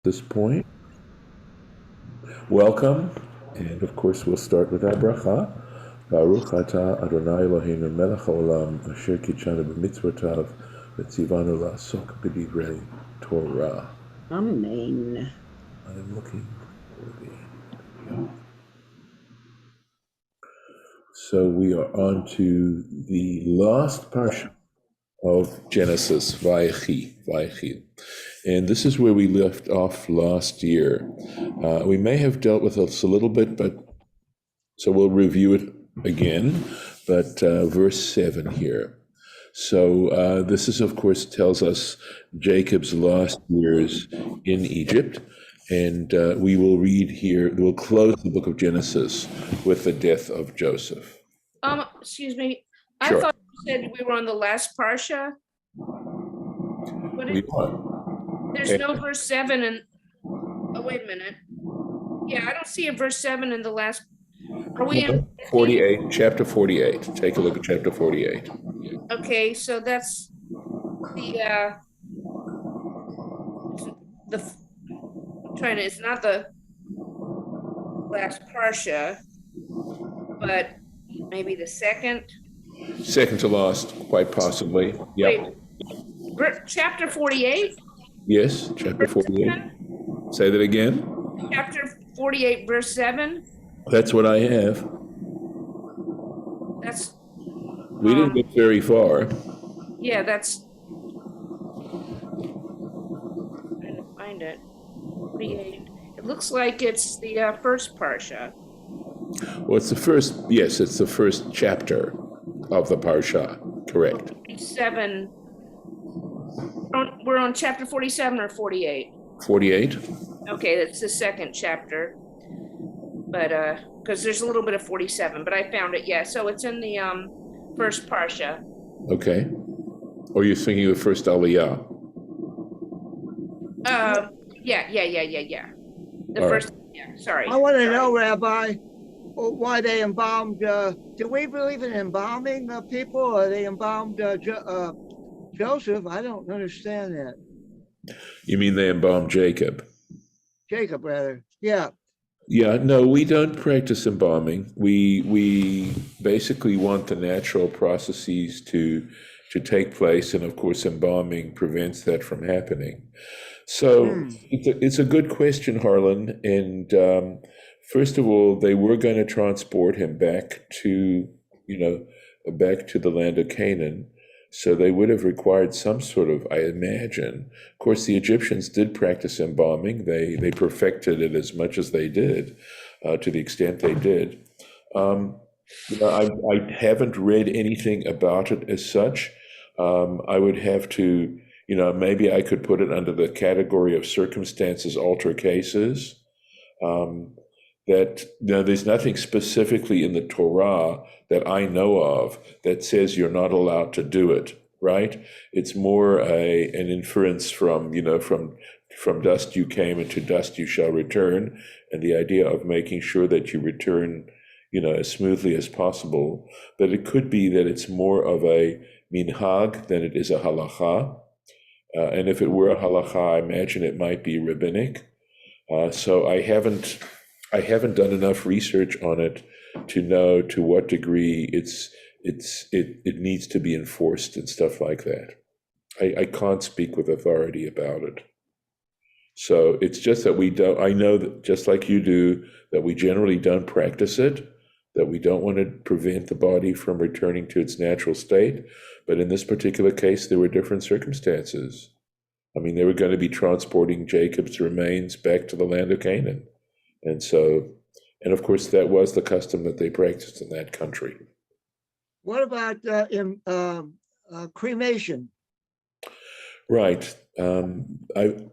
This point. Welcome, and of course we'll start with our bracha. Baruch atah Adonai Eloheinu melech haolam asher kitshanu b'mitzvotav v'tzivanu la'asok b'divrei Torah. Amen. I'm looking for the... So we are on to the last parsha of Genesis, vaY'chi. And this is where we left off last year. We may have dealt with this a little bit, but so we'll review it again. But verse 7 here. So this is, of course, tells us Jacob's last years in Egypt. And we will read here, we'll close the book of Genesis with the death of Joseph. Excuse me. Sure. I thought you said we were on the last parsha. We are. There's no verse 7 and oh, wait a minute. Yeah, I don't see a verse 7 in the last. Are we in 48, chapter 48? Take a look at chapter 48. Okay, so that's it's not the last parsha, but maybe the second. Second to last, quite possibly. Yep. Wait, chapter 48? Yes, chapter 48. Say that again. Chapter 48, verse 7. That's what I have. That's. We didn't get very far. Yeah, that's. I'm trying to find it. 48. It looks like it's the first parsha. Well, it's the first. Yes, it's the first chapter of the parsha. Correct. 7. We're on chapter 47 or 48. 48. Okay, that's the second chapter. But because there's a little bit of 47, but I found it. Yeah, so it's in the first parsha. Okay. Or you're thinking of the first aliyah? Yeah. The All first. right. Yeah. Sorry. I want to know, Rabbi, why they embalmed. Do we believe in embalming people, or they embalmed Joseph? I don't understand that. You mean they embalmed Jacob? Jacob, rather. Yeah. Yeah, no, we don't practice embalming. We basically want the natural processes to take place, and of course, embalming prevents that from happening. So it's a good question, Harlan. And first of all, they were going to transport him back to the land of Canaan. So they would have required some sort of, I imagine. Of course, the Egyptians did practice embalming. They perfected it as much as they did, to the extent they did. I haven't read anything about it as such. I would have to, maybe I could put it under the category of circumstances alter cases. That there's nothing specifically in the Torah that I know of that says you're not allowed to do it, right? It's more an inference from dust you came and to dust you shall return, and the idea of making sure that you return, as smoothly as possible. But it could be that it's more of a minhag than it is a halacha. And if it were a halacha, I imagine it might be rabbinic. So I haven't done enough research on it to know to what degree it needs to be enforced and stuff like that. I can't speak with authority about it. So it's just that I know that just like you do, that we generally don't practice it, that we don't want to prevent the body from returning to its natural state. But in this particular case, there were different circumstances. I mean, they were going to be transporting Jacob's remains back to the land of Canaan. And of course, that was the custom that they practiced in that country. What about cremation? Right. I'd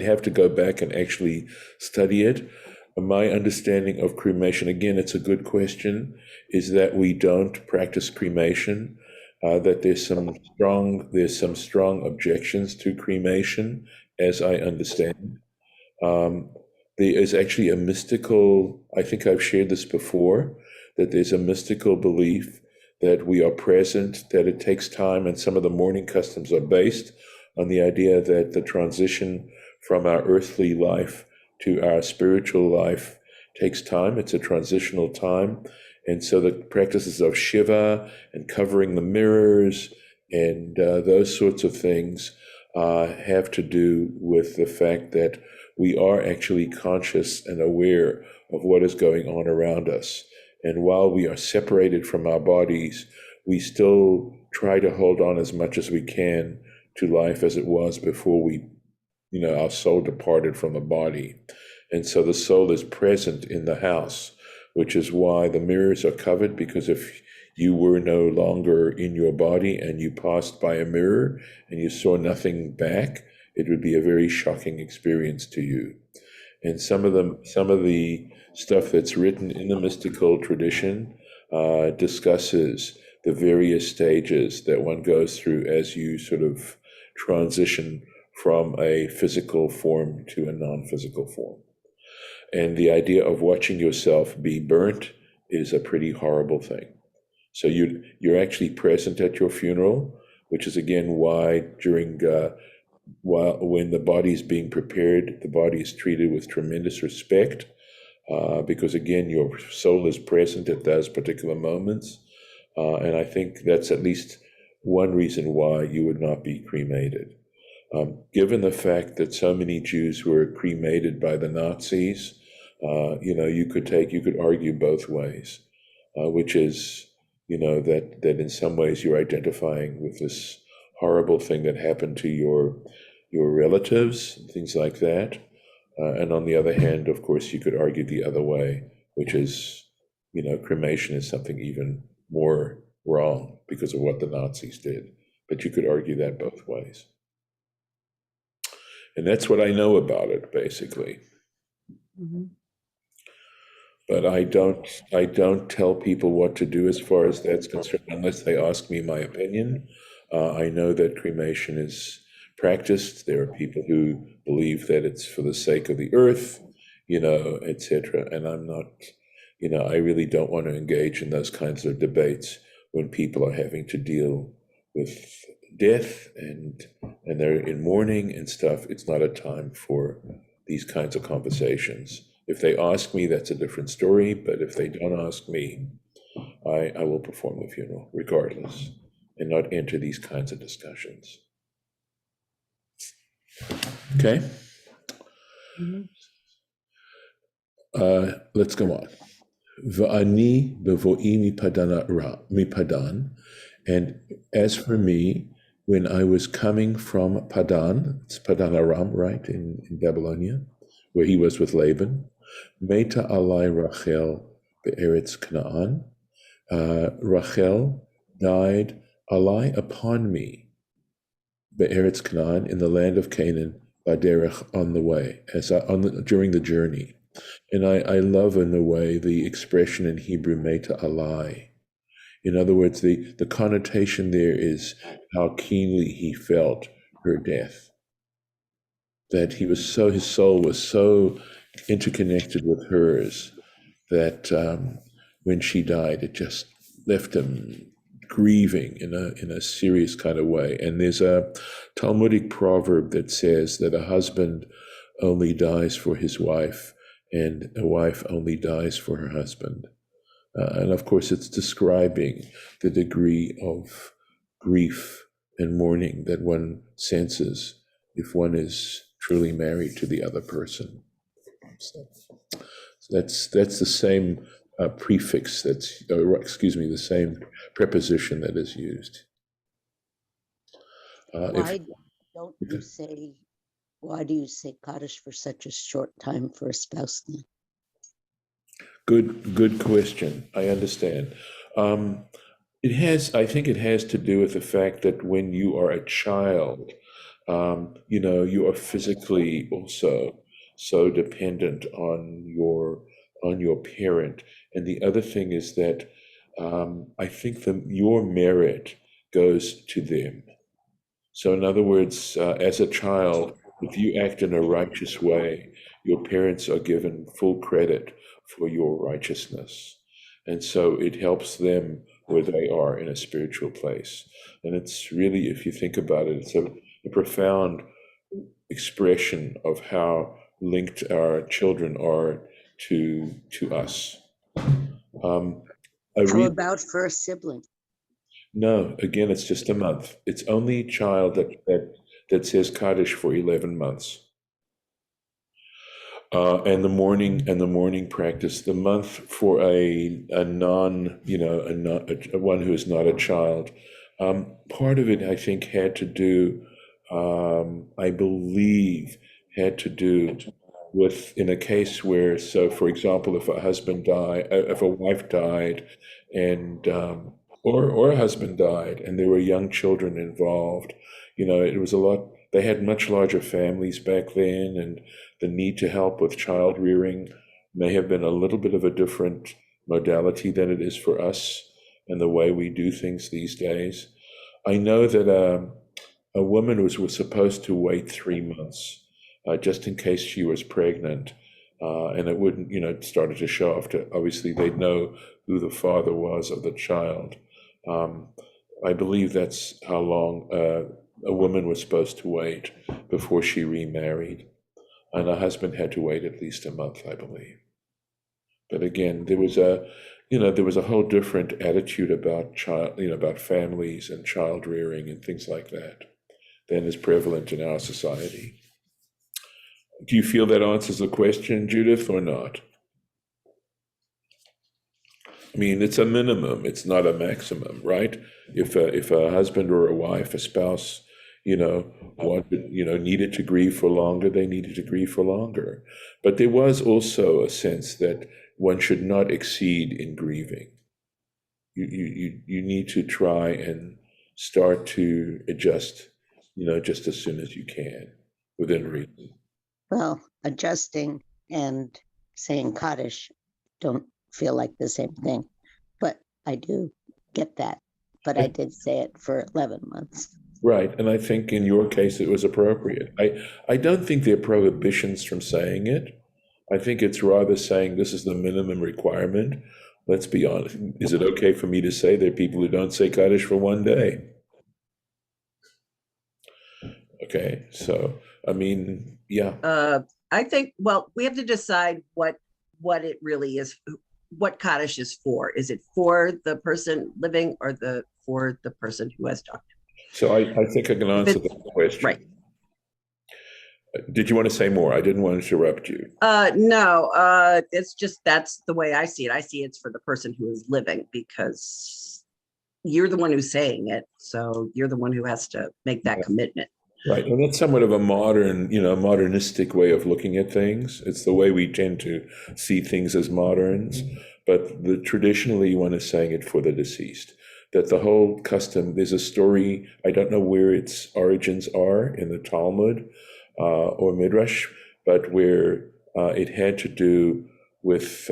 have to go back and actually study it. My understanding of cremation, again, it's a good question, is that we don't practice cremation, that there's some strong objections to cremation, as I understand. There is actually a mystical, I think I've shared this before, that there's a mystical belief that we are present, that it takes time, and some of the mourning customs are based on the idea that the transition from our earthly life to our spiritual life takes time. It's a transitional time. And so the practices of Shiva and covering the mirrors and those sorts of things have to do with the fact that we are actually conscious and aware of what is going on around us. And while we are separated from our bodies, we still try to hold on as much as we can to life as it was before our soul departed from the body. And so the soul is present in the house, which is why the mirrors are covered, because if you were no longer in your body and you passed by a mirror and you saw nothing back, it would be a very shocking experience to you. And some of the stuff that's written in the mystical tradition discusses the various stages that one goes through as you sort of transition from a physical form to a non-physical form. And the idea of watching yourself be burnt is a pretty horrible thing. So you're actually present at your funeral, which is again why when the body is being prepared, the body is treated with tremendous respect, because again, your soul is present at those particular moments. And I think that's at least one reason why you would not be cremated. Given the fact that so many Jews were cremated by the Nazis, you could argue both ways, which is, that in some ways you're identifying with this horrible thing that happened to your relatives, things like that. And on the other hand, of course, you could argue the other way, which is, cremation is something even more wrong because of what the Nazis did. But you could argue that both ways. And that's what I know about it, basically. Mm-hmm. But I don't tell people what to do as far as that's concerned, unless they ask me my opinion. I know that cremation is practiced. There are people who believe that it's for the sake of the earth, etc. And I'm not, I really don't want to engage in those kinds of debates when people are having to deal with death and they're in mourning and stuff. It's not a time for these kinds of conversations. If they ask me, that's a different story. But if they don't ask me, I will perform the funeral regardless and not enter these kinds of discussions. Okay? Mm-hmm. Let's go on. Va'ani bevo'i mipadan. And as for me, when I was coming from Padan, it's Padan Aram, right, in Babylonia, where he was with Laban, Meta alai Rachel be'eretz Canaan. Rachel died alai upon me, be'eretz Canaan, in the land of Canaan, baderech, on the way, during the journey. And I love in a way the expression in Hebrew, Meta alai. In other words, the connotation there is how keenly he felt her death. That his soul was so interconnected with hers that when she died, it just left him grieving in a serious kind of way. And there's a Talmudic proverb that says that a husband only dies for his wife and a wife only dies for her husband. And of course, it's describing the degree of grief and mourning that one senses if one is truly married to the other person. So that's the same prefix. The same preposition that is used. Why do you say Kaddish for such a short time for a spouse then? Good question. I understand. I think it has to do with the fact that when you are a child, you are physically also so dependent on your parent. And the other thing is that I think your merit goes to them. So in other words, as a child, if you act in a righteous way, your parents are given full credit for your righteousness. And so it helps them where they are in a spiritual place. And it's really, if you think about it, it's a profound expression of how linked our children are to us. How about for a sibling? No, again, it's just a month. It's only child that says Kaddish for 11 months. And the morning practice, the month for a one who is not a child. Part of it, I think, had to do, I believe, had to do with in a case where, so for example, if a wife died, and or a husband died, and there were young children involved, it was a lot. They had much larger families back then, and the need to help with child rearing may have been a little bit of a different modality than it is for us and the way we do things these days. I know that a woman was supposed to wait 3 months just in case she was pregnant, and it wouldn't, it started to show off to, obviously they'd know who the father was of the child. I believe that's how long a woman was supposed to wait before she remarried. And her husband had to wait at least a month, I believe. But again, there was a whole different attitude about about families and child rearing and things like that than is prevalent in our society. Do you feel that answers the question, Judith, or not? I mean, it's a minimum, it's not a maximum, right? If a husband or a wife, a spouse, needed to grieve for longer, they needed to grieve for longer. But there was also a sense that one should not exceed in grieving. You need to try and start to adjust, just as soon as you can, within reason. Well, adjusting and saying Kaddish don't feel like the same thing, but I do get that. But I did say it for 11 months. Right, and I think in your case it was appropriate. I don't think there are prohibitions from saying it. I think it's rather saying this is the minimum requirement. Let's be honest. Is it okay for me to say there are people who don't say Kaddish for 1 day? Okay, so, I mean, yeah. I think, well, we have to decide what it really is, what Kaddish is for. Is it for the person living or for the person who has died? So I think I can answer that question. Right. Did you want to say more? I didn't want to interrupt you. No, it's just, that's the way I see it. I see it's for the person who is living, because you're the one who's saying it. So you're the one who has to make that commitment. Right, and that's somewhat of a modern, modernistic way of looking at things. It's the way we tend to see things as moderns, but traditionally one is saying it for the deceased. That the whole custom, there's a story, I don't know where its origins are in the Talmud or Midrash, but where it had to do with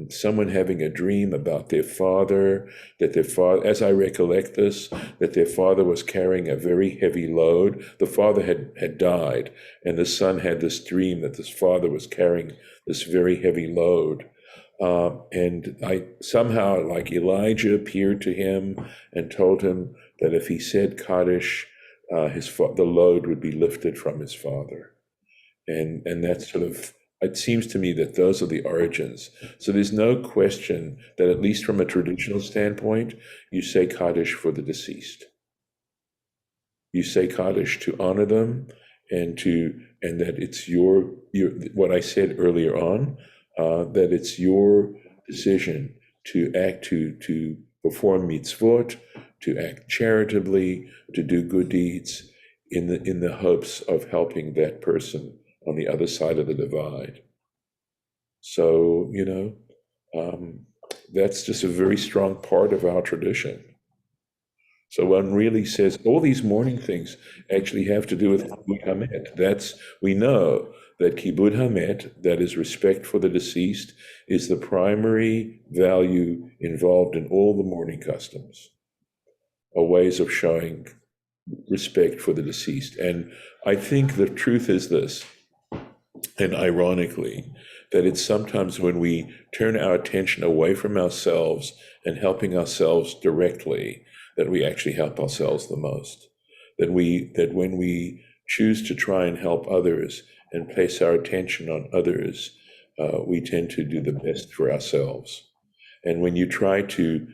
someone having a dream about their father, as I recollect this, that their father was carrying a very heavy load. The father had died, and the son had this dream that this father was carrying this very heavy load. And somehow, like Elijah appeared to him and told him that if he said Kaddish, the load would be lifted from his father. And that's sort of, it seems to me that those are the origins. So there's no question that, at least from a traditional standpoint, you say Kaddish for the deceased. You say Kaddish to honor them, and that it's your what I said earlier on, that it's your decision to act, to perform mitzvot, to act charitably, to do good deeds in the hopes of helping that person on the other side of the divide. So, that's just a very strong part of our tradition. So one really says all these morning things actually have to do with Kibud Hamet. We know that Kibud Hamet, that is respect for the deceased, is the primary value involved in all the mourning customs, or ways of showing respect for the deceased. And I think the truth is this, and ironically, that it's sometimes when we turn our attention away from ourselves and helping ourselves directly, that we actually help ourselves the most. That when we choose to try and help others and place our attention on others, we tend to do the best for ourselves. And when you try to,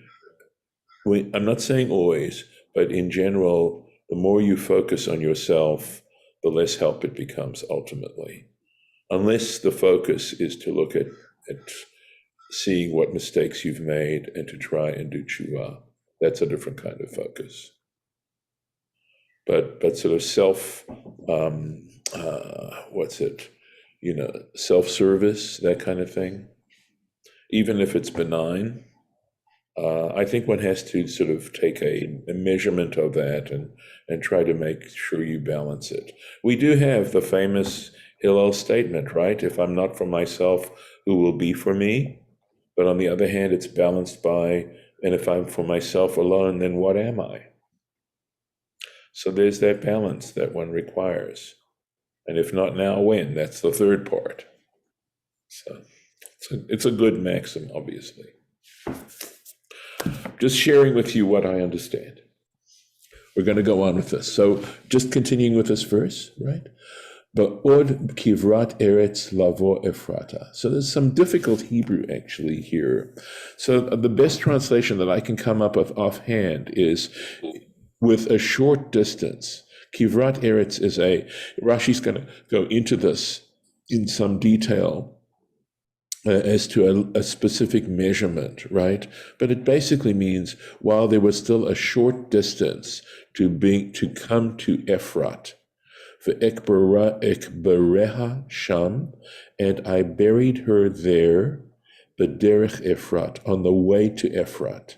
I'm not saying always, but in general, the more you focus on yourself, the less help it becomes ultimately. Unless the focus is to look at seeing what mistakes you've made and to try and do tshuva. That's a different kind of focus. But sort of self-service, that kind of thing, even if it's benign, I think one has to sort of take a measurement of that and try to make sure you balance it. We do have the famous Hillel statement, right? If I'm not for myself, who will be for me? But on the other hand, it's balanced by, and if I'm for myself alone, then what am I? So there's that balance that one requires. And if not now, when? That's the third part. So it's a good maxim, obviously. Just sharing with you what I understand. We're going to go on with this. So just continuing with this verse, right? Ba'od kivrat eretz lavo Ephrata. So there's some difficult Hebrew actually here. So the best translation that I can come up with offhand is with a short distance. Kivrat eretz is Rashi's going to go into this in some detail as to a specific measurement, right? But it basically means while there was still a short distance to come to Ephrat, Ve'ekbereha sham, and I buried her there, b'derech Ephrat, on the way to Ephrat.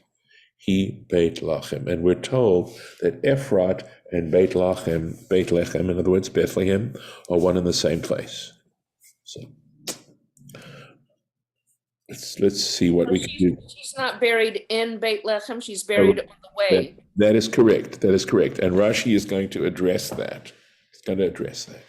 He Beit Lachem, and we're told that Ephrat and Beit Lechem, in other words, Bethlehem, are one and the same place. So let's see what we can do. She's not buried in Beit Lechem. She's buried on the way. That is correct. That is correct. And Rashi is going to address that. He's going to address that.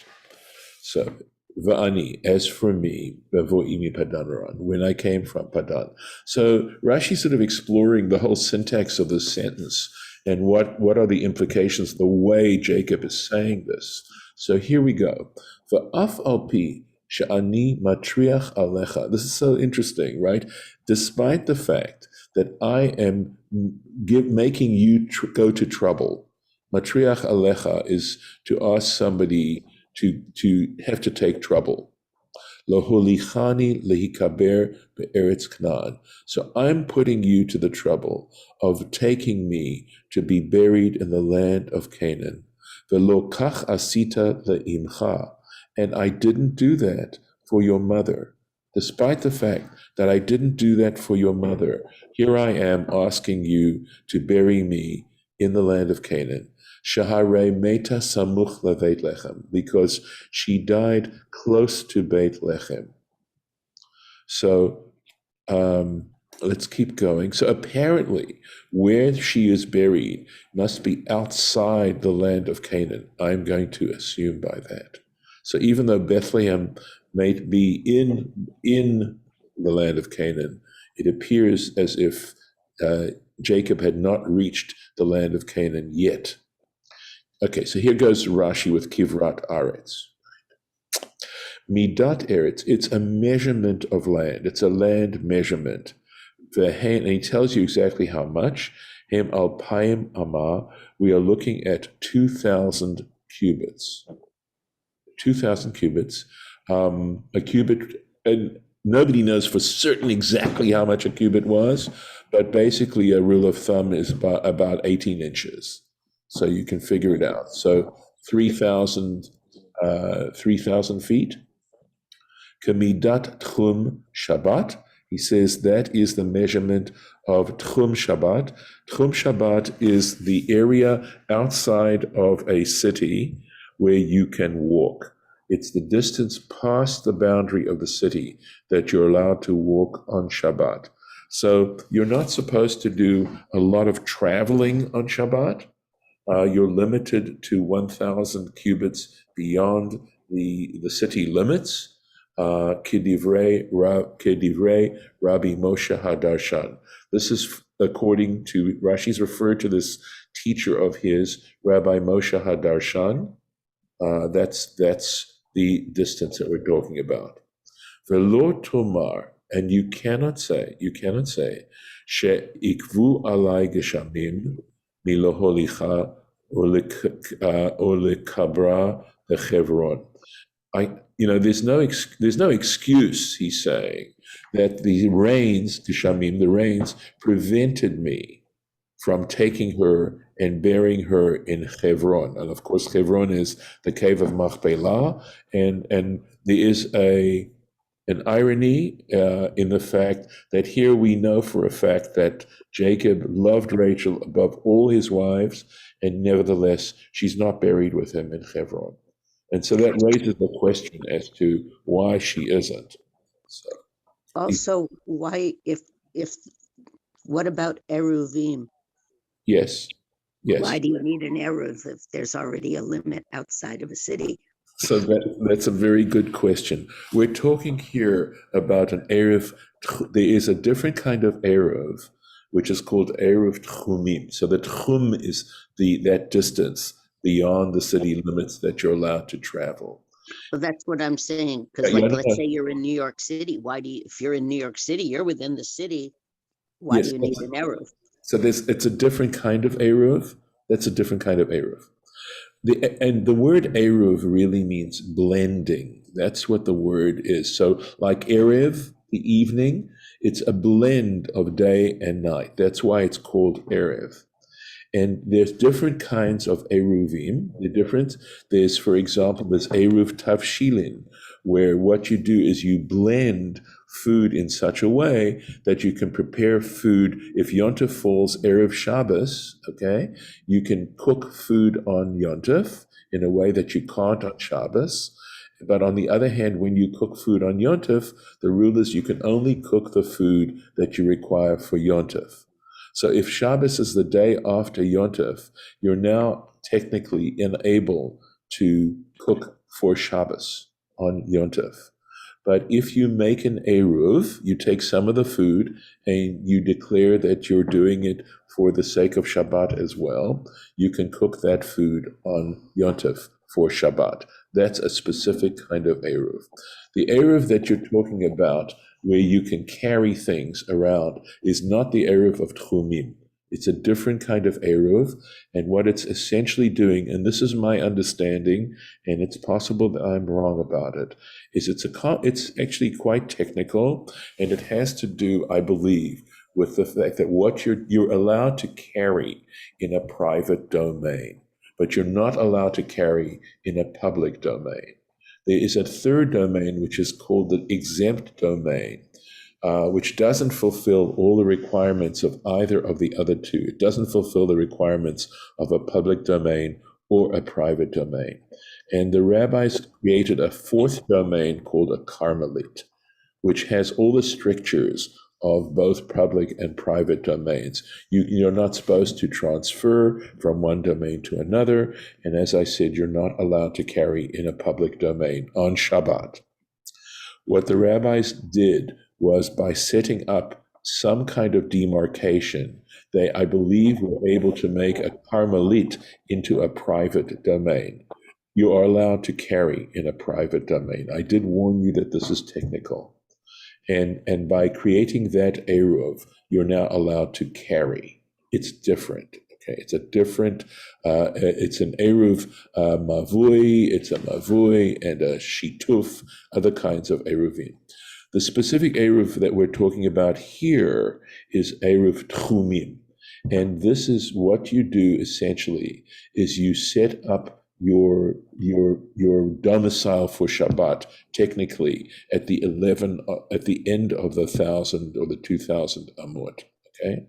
So, Va'ani, as for me, Bevo'imi Padanaran, when I came from Padan. So Rashi sort of exploring the whole syntax of this sentence and what are the implications, the way Jacob is saying this. So here we go. Va'af alpi sha'ani matriach alecha. This is so interesting, right? Despite the fact that I am making you go to trouble, matriach alecha is to ask somebody to have to take trouble. Loholichani lehikaber be'eretz Canaan. So I'm putting you to the trouble of taking me to be buried in the land of Canaan. Velo kach asita le'imcha. And I didn't do that for your mother. Despite the fact that I didn't do that for your mother, here I am asking you to bury me in the land of Canaan. Shahare meta samuch leVeit Lechem, because she died close to Beit Lechem. So let's keep going. So apparently, where she is buried must be outside the land of Canaan. I'm going to assume by that. So even though Bethlehem may be in the land of Canaan, it appears as if Jacob had not reached the land of Canaan yet. Okay, so here goes Rashi with Kivrat Aretz. Midat Eretz, it's a measurement of land. It's a land measurement. And he tells you exactly how much. Hem alpayim amah, we are looking at 2,000 cubits. 2,000 cubits. A cubit, and nobody knows for certain exactly how much a cubit was, but basically a rule of thumb is about 18 inches. So you can figure it out. So 3,000 feet. Kamidat Tchum Shabbat. He says that is the measurement of Tchum Shabbat. Tchum Shabbat is the area outside of a city where you can walk. It's the distance past the boundary of the city that you're allowed to walk on Shabbat. So you're not supposed to do a lot of traveling on Shabbat. You're limited to 1,000 cubits beyond the city limits. Kedivrei Rabbi Moshe Hadarshan. This is according to, Rashi's referred to this teacher of his, Rabbi Moshe Hadarshan. That's the distance that we're talking about. Velo tomar, and you cannot say, she'ikvu alai geshamim miloholicha olekabra lechevron. There's no excuse, he's saying, that the rains, geshamim, the rains, prevented me from taking her and burying her in Hebron. And of course, Hebron is the cave of Machpelah, and there is an irony in the fact that here we know for a fact that Jacob loved Rachel above all his wives, and nevertheless, she's not buried with him in Hebron. And so that raises the question as to why she isn't. So, Also, why, if what about Eruvim? yes. Why do you need an Eruv if there's already a limit outside of a city? So that's a very good question. We're talking here about an Eruv. There is a different kind of Eruv, which is called Eruv Tchumim. So the Tchum is that distance beyond the city limits that you're allowed to travel. Well, that's what I'm saying. Because, let's say you're in New York City. If you're in New York City, you're within the city. Why do you need an Eruv? So it's a different kind of Eruv. That's a different kind of Eruv. And the word Eruv really means blending. That's what the word is. So like Erev, the evening, it's a blend of day and night. That's why it's called Erev. And there's different kinds of Eruvim. There's, for example, there's Eruv Tavshilin, where what you do is you blend food in such a way that you can prepare food. If Yom Tov falls Erev Shabbos, okay, you can cook food on Yom Tov in a way that you can't on Shabbos. But on the other hand, when you cook food on Yom Tov, the rule is you can only cook the food that you require for Yom Tov. So if Shabbos is the day after Yom Tov, you're now technically unable to cook for Shabbos on Yom Tov. But if you make an Eruv, you take some of the food and you declare that you're doing it for the sake of Shabbat as well, you can cook that food on Yom Tov for Shabbat. That's a specific kind of Eruv. The Eruv that you're talking about, where you can carry things around, is not the Eruv of Tchumim. It's a different kind of Eruv, and what it's essentially doing, and this is my understanding, and it's possible that I'm wrong about it, is it's actually quite technical, and it has to do, I believe, with the fact that what you're allowed to carry in a private domain, but you're not allowed to carry in a public domain. There is a third domain, which is called the exempt domain, which doesn't fulfill all the requirements of either of the other two. It doesn't fulfill the requirements of a public domain or a private domain. And the rabbis created a fourth domain called a Carmelit, which has all the strictures of both public and private domains. You're not supposed to transfer from one domain to another. And as I said, you're not allowed to carry in a public domain on Shabbat. What the rabbis did was, by setting up some kind of demarcation, they, I believe, were able to make a Carmelit into a private domain. You are allowed to carry in a private domain. I did warn you that this is technical. And by creating that Eruv, you're now allowed to carry. It's different. Okay, it's a different. It's an Eruv Mavui. It's a Mavui and a Shituf. Other kinds of Eruvim. The specific Eruv that we're talking about here is Eruv Tchumim, and this is what you do essentially. Is you set up your domicile for Shabbat, technically at the end of the 1,000 or the 2,000 amot. Okay,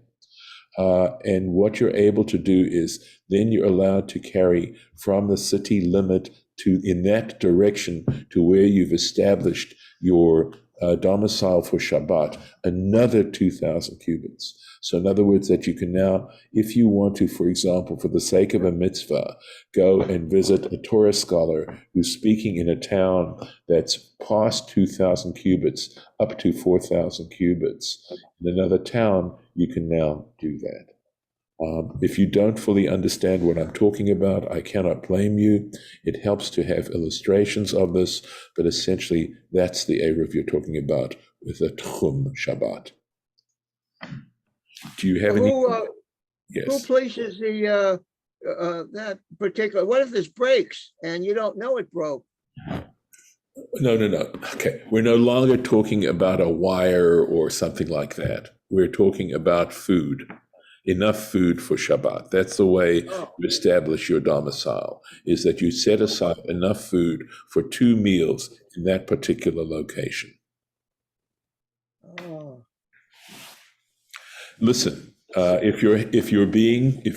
and what you're able to do is then you're allowed to carry from the city limit to in that direction to where you've established your domicile for Shabbat, another 2,000 cubits. So in other words, that you can now, if you want to, for example, for the sake of a mitzvah, go and visit a Torah scholar who's speaking in a town that's past 2,000 cubits, up to 4,000 cubits. In another town, you can now do that. If you don't fully understand what I'm talking about, I cannot blame you. It helps to have illustrations of this, but essentially that's the Eruv you're talking about with the Tchum Shabbat. Do you have any? Who Yes. places the that particular? What if this breaks and you don't know it broke? No. Okay. We're no longer talking about a wire or something like that. We're talking about food. Enough food for Shabbat. That's the way Oh, you establish your domicile, is that you set aside enough food for 2 meals in that particular location. oh. Listen, if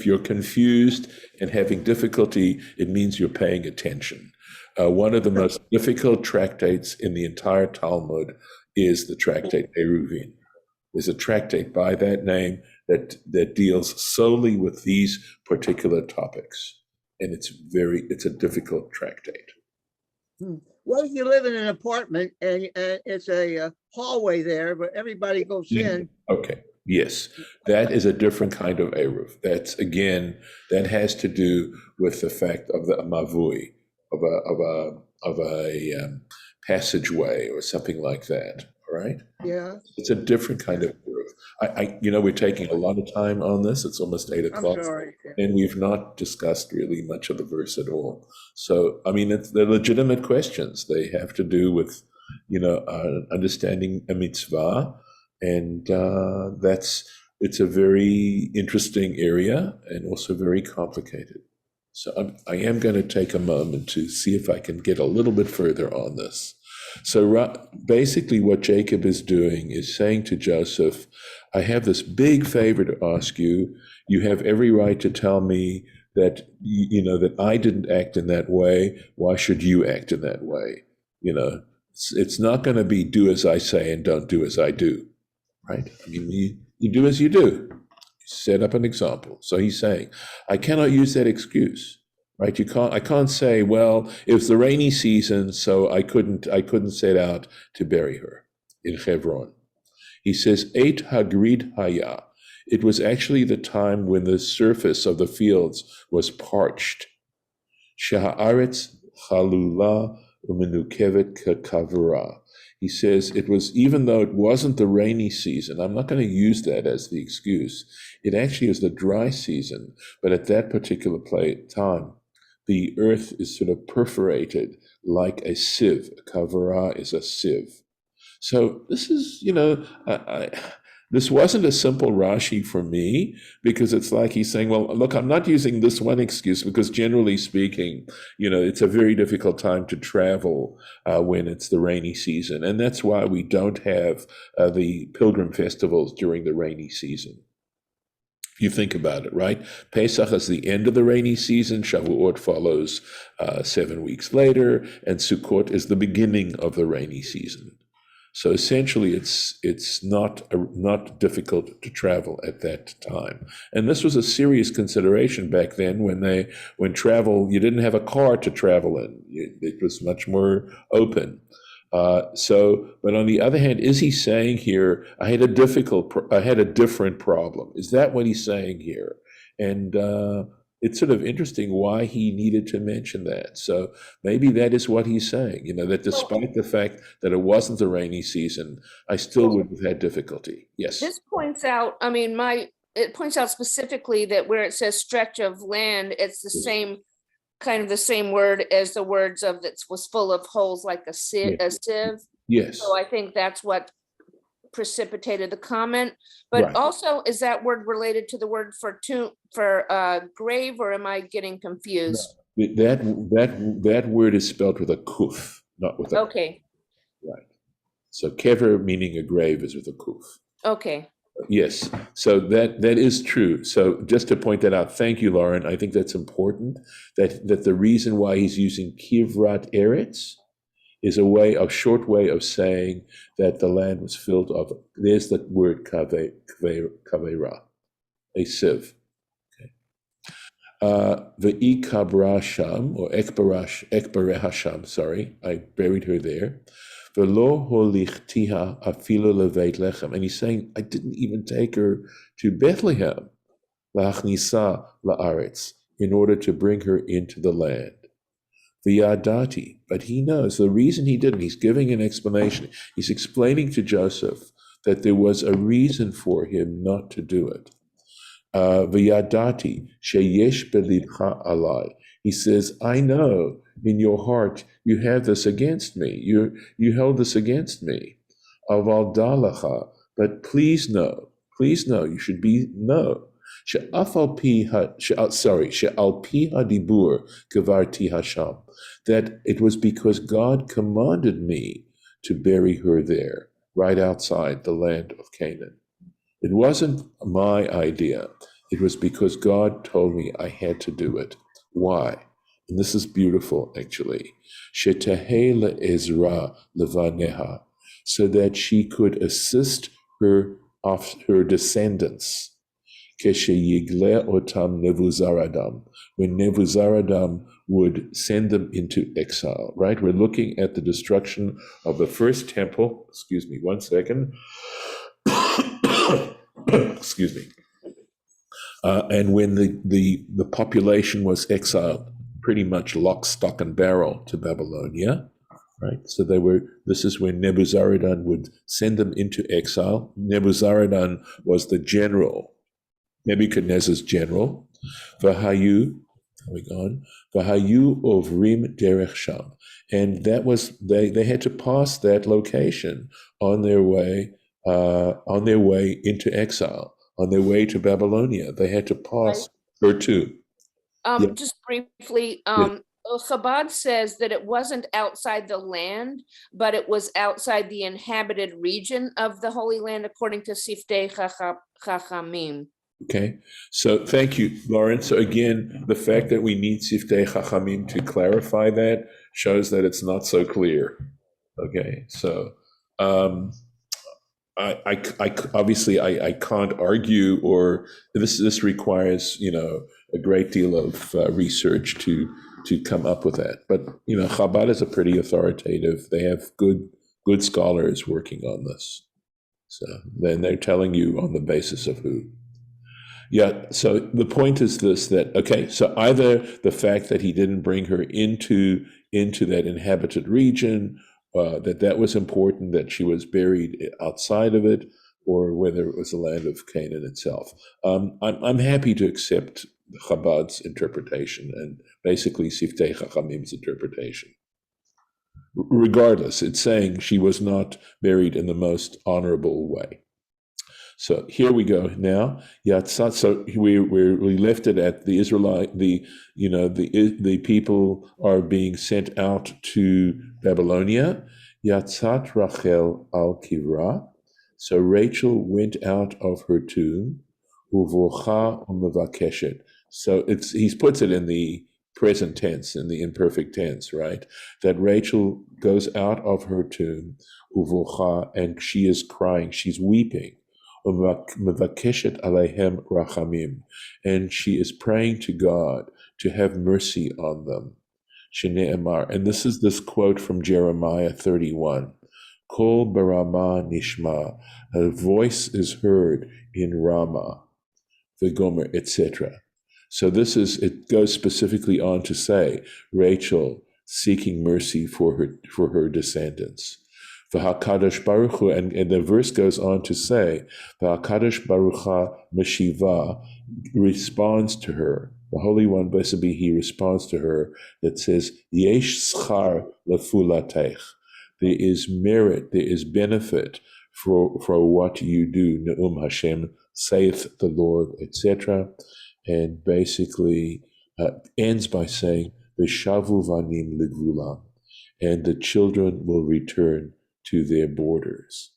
you're confused and having difficulty, it means you're paying attention. One of the most difficult tractates in the entire Talmud is the tractate Eruvin. There's a tractate by that name that deals solely with these particular topics, and it's a difficult tractate. What if you live in an apartment and it's a hallway there, but everybody goes in? Okay. Yes, that is a different kind of Eruv. That has to do with the fact of the mavui, of a passageway or something like that. All right. Yeah, It's a different kind of Eruv. We're taking a lot of time on this. It's almost 8 I'm o'clock. sorry. And we've not discussed really much of the verse at all. So, I mean, they're legitimate questions. They have to do with, understanding a mitzvah. And it's a very interesting area and also very complicated. So I am going to take a moment to see if I can get a little bit further on this. So basically what Jacob is doing is saying to Joseph, I have this big favor to ask you. You have every right to tell me that, that I didn't act in that way. Why should you act in that way? It's not going to be do as I say and don't do as I do, right? I mean, you do as you do. You set up an example. So he's saying, I cannot use that excuse, right? I can't say, well, it was the rainy season, so I couldn't set out to bury her in Hebron. He says, Eit hagrid haya. It was actually the time when the surface of the fields was parched. Sheha'aretz chalula umenukevet kavura. He says it was, even though it wasn't the rainy season, I'm not going to use that as the excuse. It actually is the dry season, but at that particular time, the earth is sort of perforated like a sieve. A kavura is a sieve. So this is, this wasn't a simple Rashi for me, because it's like he's saying, well, look, I'm not using this one excuse because generally speaking, it's a very difficult time to travel when it's the rainy season. And that's why we don't have the pilgrim festivals during the rainy season. If you think about it, right? Pesach is the end of the rainy season. Shavuot follows 7 weeks later, and Sukkot is the beginning of the rainy season. So essentially, it's not difficult to travel at that time, and this was a serious consideration back then when travel, you didn't have a car to travel in; it was much more open. But on the other hand, is he saying here, I had a different problem? Is that what he's saying here? And it's sort of interesting why he needed to mention that. So maybe that is what he's saying, that despite the fact that it wasn't the rainy season, I still would have had difficulty. Yes. This points out, it points out specifically that where it says stretch of land, it's the same, kind of the same word as the words of that was full of holes like a sieve. Yes. So I think that's what precipitated the comment. But Right. also, is that word related to the word for grave, or am I getting confused? That word is spelled with a kuf, not with a Okay. Right. So kever, meaning a grave, is with a kuf. Okay. Yes, so that is true. So just to point that out, thank you, Lauren. I think that's important, that the reason why he's using kivrat eretz is a short way of saying that the land was filled of, there's the word kavera, a sieve. The ikabra sham, or ekbare hasham, sorry, I buried her there. V'lo holichtiha afilo leveit lechem. And he's saying, I didn't even take her to Bethlehem. la'achnisa la'aretz, in order to bring her into the land. V'yadati, but he knows the reason he didn't. He's giving an explanation. He's explaining to Joseph that there was a reason for him not to do it. V'yadati sheyesh belibcha alai. He says, I know in your heart you have this against me. You held this against me. Aval dalacha, but please know, you should know. She'al pi hadibur kavarti hasham, that it was because God commanded me to bury her there, right outside the land of Canaan. It wasn't my idea. It was because God told me I had to do it. Why? And this is beautiful, actually. Shetahei le'ezra levaneha, so that she could assist her descendants. Kesheyigle otam Nebuzaradam, when Nebuzaradam would send them into exile, right? We're looking at the destruction of the first temple. Excuse me, one second. Excuse me. And when the population was exiled, pretty much lock, stock, and barrel to Babylonia, right? So this is when Nebuzaradan would send them into exile. Nebuzaradan was the general, Nebuchadnezzar's general. Vahayu, Vahayu ovrim derech sham. And that was, they had to pass that location on their way into exile, on their way to Babylonia. They had to pass her too. Yeah. Just briefly, Chabad says that it wasn't outside the land, but it was outside the inhabited region of the Holy Land, according to Siftei Chachamim. Okay, so thank you, Lauren. So again, the fact that we need Siftei Chachamim to clarify that shows that it's not so clear. Okay, so I obviously I can't argue, or this requires a great deal of research to come up with that. But Chabad is a pretty authoritative. They have good scholars working on this. So then they're telling you on the basis of who. Yeah, so the point is this, that, okay, so either the fact that he didn't bring her into that inhabited region, that was important, that she was buried outside of it, or whether it was the land of Canaan itself. I'm happy to accept Chabad's interpretation and basically Siftei Chachamim's interpretation. Regardless, it's saying she was not buried in the most honorable way. So here we go now. Yatzat. So we left it at the Israelite. The people are being sent out to Babylonia. Yatzat Rachel al Kivra. So Rachel went out of her tomb. Uvocha umevakeshet. So he puts it in the present tense, in the imperfect tense, right? That Rachel goes out of her tomb, uvocha, and she is crying, she's weeping. Mevakeshet alehem rachamim, and she is praying to God to have mercy on them. Shne'emar, and this is this quote from Jeremiah 31. Kol barama nishma, a voice is heard in Ramah, the Gomer, etc. So it goes specifically on to say Rachel seeking mercy for her descendants. V'hakadosh Baruch Hu, and the verse goes on to say, V'hakadosh Baruch Ha Meshiva, responds to her. The Holy One, blessed be He, responds to her that says, Yesh schar lefulatech. There is merit, there is benefit for what you do. Ne'um Hashem, saith the Lord, etc. And basically ends by saying, V'shavu vanim ligvulam, and the children will return to their borders.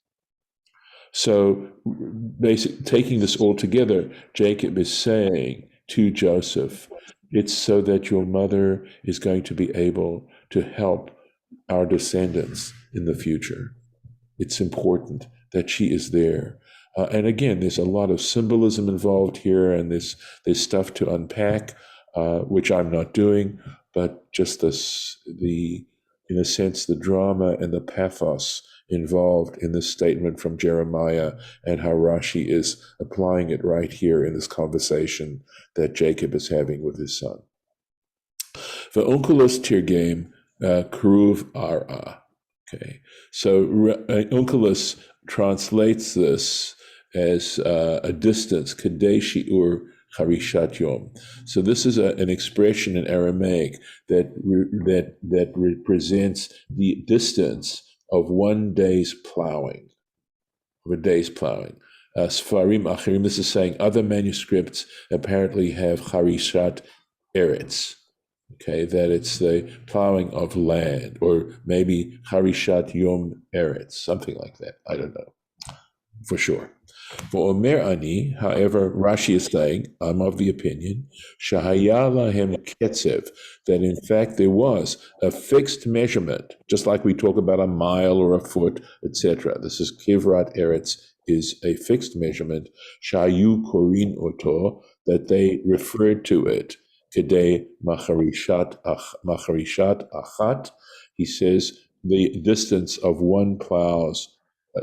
So basically, taking this all together, Jacob is saying to Joseph, it's so that your mother is going to be able to help our descendants in the future. It's important that she is there. And again, there's a lot of symbolism involved here, and there's stuff to unpack, which I'm not doing, but just in a sense, the drama and the pathos involved in this statement from Jeremiah and how Rashi is applying it right here in this conversation that Jacob is having with his son. Ve'onkelos tirgem kruv ara. Okay, so Onkelos translates this as a distance, kadeshi ur charishat yom. So this is an expression in Aramaic that represents the distance of 1 day's plowing, Sfarim Achirim, this is saying other manuscripts apparently have charishat eretz. Okay, that it's the plowing of land, or maybe Harishat Yom Eretz, something like that. I don't know for sure. For Omer Ani, however, Rashi is saying, I'm of the opinion, Shahaya lahem ketzev, that in fact there was a fixed measurement, just like we talk about a mile or a foot, etc. This is Kivrat Eretz, is a fixed measurement, Shayu Korin Oto, that they referred to it. Kedei macharishat achat, he says the distance of 1 plows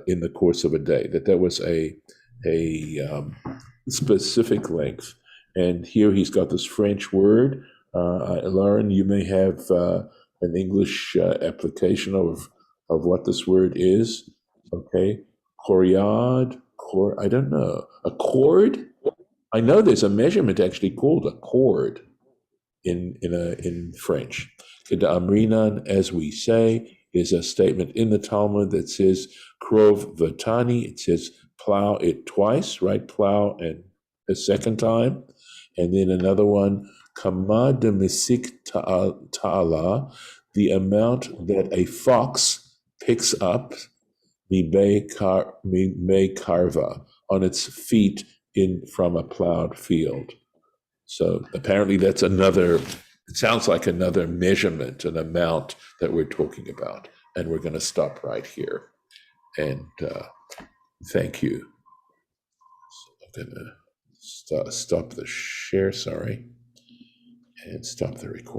in the course of a day, that was a specific length. And here he's got this French word. Lauren, you may have an English application of what this word is. Okay, coriad, I don't know, a cord. I know there's a measurement actually called a cord in French. Keda'amrinan, as we say, is a statement in the Talmud that says krov vatani. It says plow it twice, right? Plow and a second time, and then another one kama de misik ta'ala, the amount that a fox picks up mibei karva, on its feet from a plowed field. So apparently that's it sounds like another measurement, an amount that we're talking about. And we're going to stop right here. And thank you. So I'm going to stop the share, and stop the recording.